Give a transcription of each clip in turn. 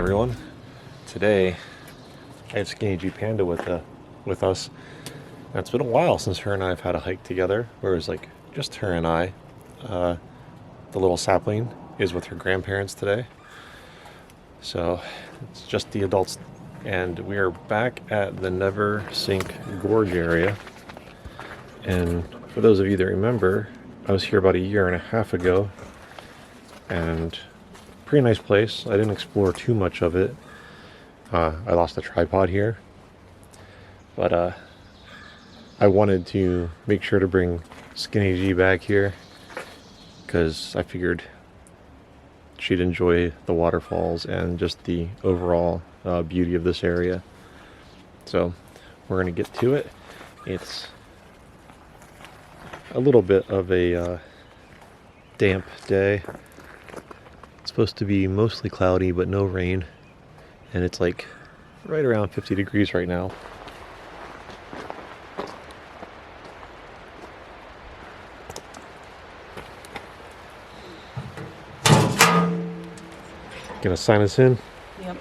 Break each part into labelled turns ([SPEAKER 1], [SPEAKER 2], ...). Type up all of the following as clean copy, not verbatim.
[SPEAKER 1] everyone. Today I have Skinny G Panda with us. And it's been a while since her and I have had a hike together, where it was like just her and I. The little sapling is with her grandparents today, so it's just the adults. And we are back at the Neversink Gorge area. And for those of you that remember, I was here about 1.5 years ago, and pretty nice place. I didn't explore too much of it. I lost a tripod here, but I wanted to make sure to bring Skinny G back here because I figured she'd enjoy the waterfalls and just the overall beauty of this area. So we're gonna get to it. It's a little bit of a damp day. It's supposed to be mostly cloudy but no rain, and it's like right around 50 degrees right now. Gonna sign us in?
[SPEAKER 2] Yep.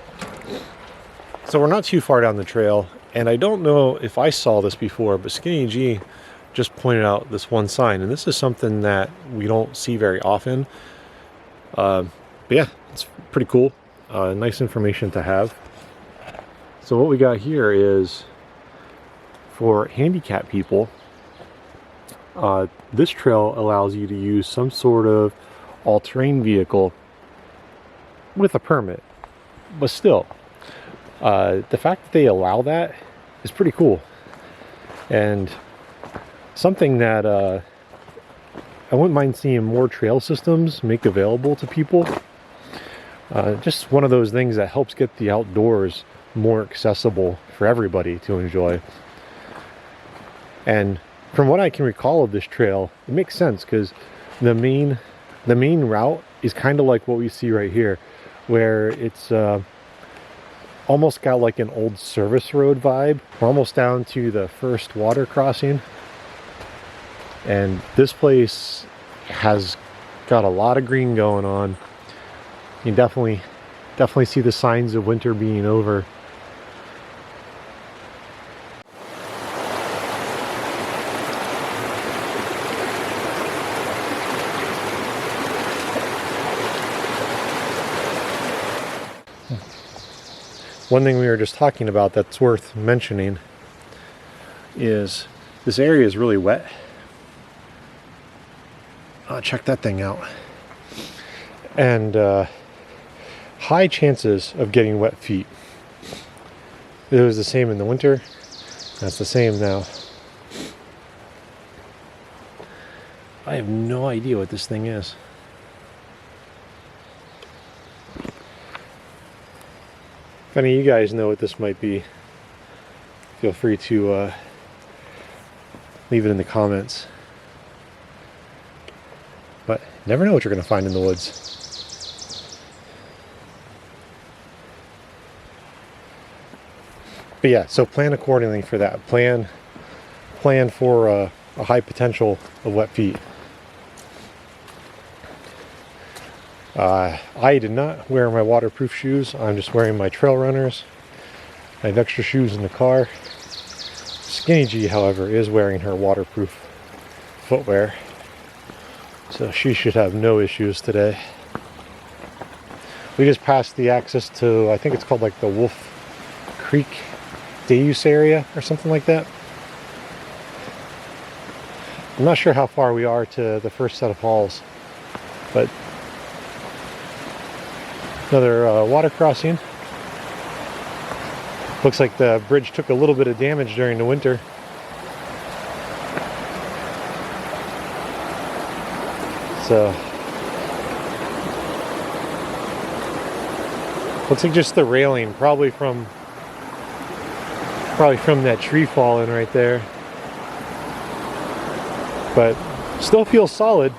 [SPEAKER 1] So we're not too far down the trail, and I don't know if I saw this before, but Skinny G just pointed out this one sign, and this is something that we don't see very often. But yeah, it's pretty cool. Nice information to have. So what we got here is for handicapped people. This trail allows you to use some sort of all-terrain vehicle with a permit, but still, the fact that they allow that is pretty cool, and something that I wouldn't mind seeing more trail systems make available to people. Just one of those things that helps get the outdoors more accessible for everybody to enjoy. And from what I can recall of this trail, it makes sense because the main route is kind of like what we see right here, where it's almost got like an old service road vibe. We're almost down to the first water crossing, and this place has got a lot of green going on. You can definitely see the signs of winter being over. One thing we were just talking about that's worth mentioning is this area is really wet. Check that thing out. And high chances of getting wet feet. It was the same in the winter. That's the same now. I have no idea what this thing is. If any of you guys know what this might be, feel free to leave it in the comments. But you never know what you're going to find in the woods. But yeah, so plan accordingly for that. Plan for a high potential of wet feet. I did not wear my waterproof shoes. I'm just wearing my trail runners. I have extra shoes in the car. Skinny G, however, is wearing her waterproof footwear, so she should have no issues today. We just passed the access to, I think it's called like the Wolf Creek day use area or something like that. I'm not sure how far we are to the first set of falls, but another water crossing. Looks like the bridge took a little bit of damage during the winter. So looks like just the railing, probably from that tree falling right there. But still feels solid.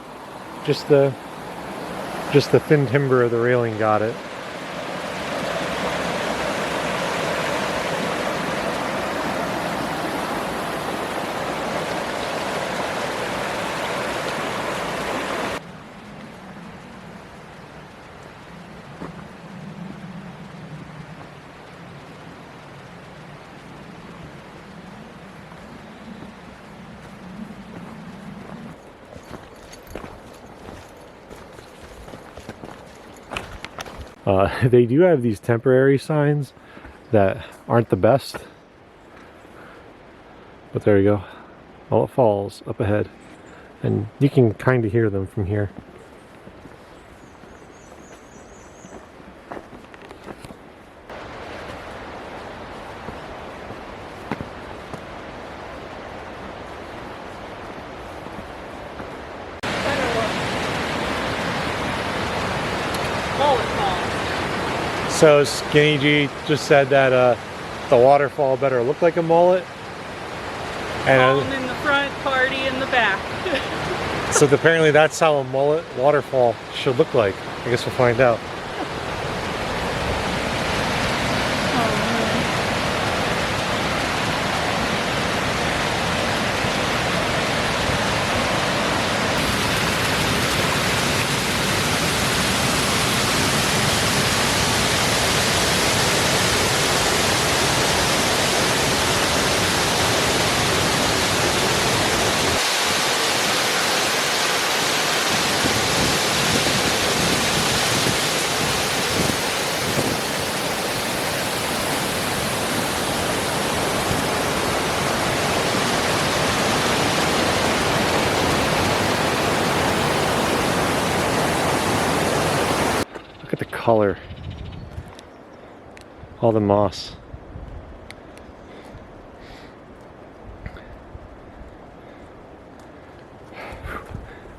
[SPEAKER 1] Just the thin timber of the railing got it. They do have these temporary signs that aren't the best. But there you go. Mullet Falls up ahead. And you can kind of hear them from here.
[SPEAKER 2] Mullet Falls.
[SPEAKER 1] So Skinny G just said that the waterfall better look like a mullet. And
[SPEAKER 2] Palm in the front, party in the back.
[SPEAKER 1] so apparently that's how a mullet waterfall should look like. I guess we'll find out. Look at the color. All the moss.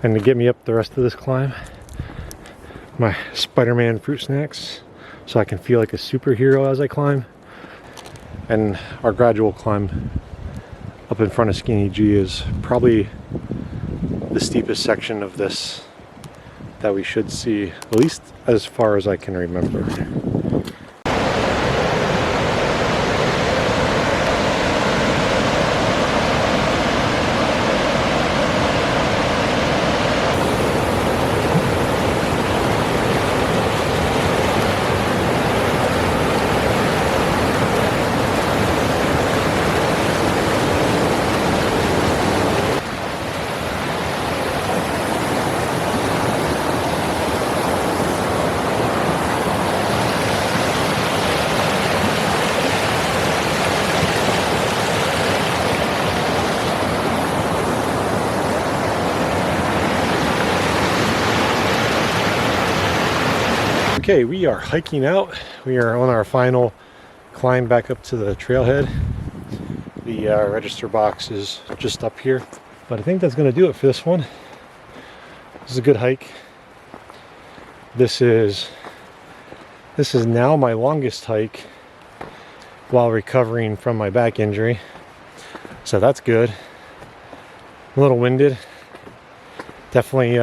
[SPEAKER 1] And to get me up the rest of this climb, my Spider-Man fruit snacks, so I can feel like a superhero as I climb. And our gradual climb up in front of Skinny G is probably the steepest section of this that we should see, at least as far as I can remember. Okay, we are hiking out. We are on our final climb back up to the trailhead. The register box is just up here, but I think that's going to do it for this one. This is a good hike. This is now my longest hike while recovering from my back injury, so that's good. A little winded. Definitely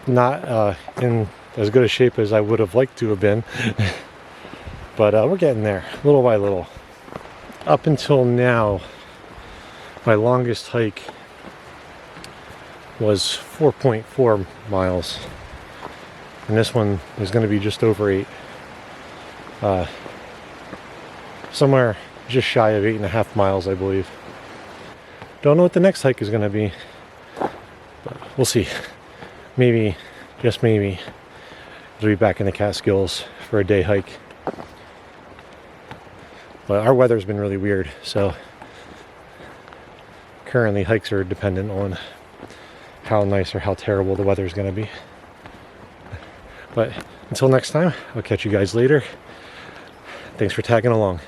[SPEAKER 1] not in as good a shape as I would have liked to have been. But we're getting there little by little. Up until now, my longest hike was 4.4 miles, and this one is going to be just over 8, somewhere just shy of 8.5 miles, I believe. Don't know what the next hike is going to be, but we'll see. Maybe, just maybe, we'll be back in the Catskills for a day hike. But our weather's been really weird, so currently hikes are dependent on how nice or how terrible the weather is going to be. But until next time, I'll catch you guys later. Thanks for tagging along.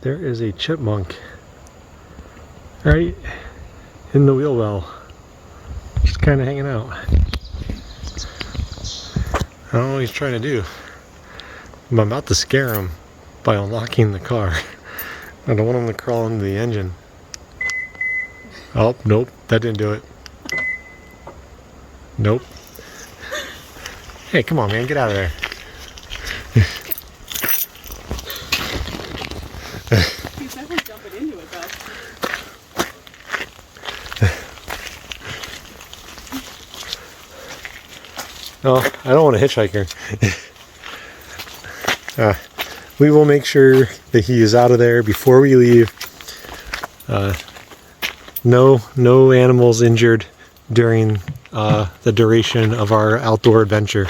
[SPEAKER 1] There is a chipmunk right in the wheel well. Just kind of hanging out. I don't know what he's trying to do. I'm about to scare him by unlocking the car. I don't want him to crawl into the engine. Oh, nope, that didn't do it. Nope. Hey, come on, man, get out of there.
[SPEAKER 2] He's never jumping into it, though.
[SPEAKER 1] No, I don't want a hitchhiker. We will make sure that he is out of there before we leave. No animals injured during the duration of our outdoor adventure.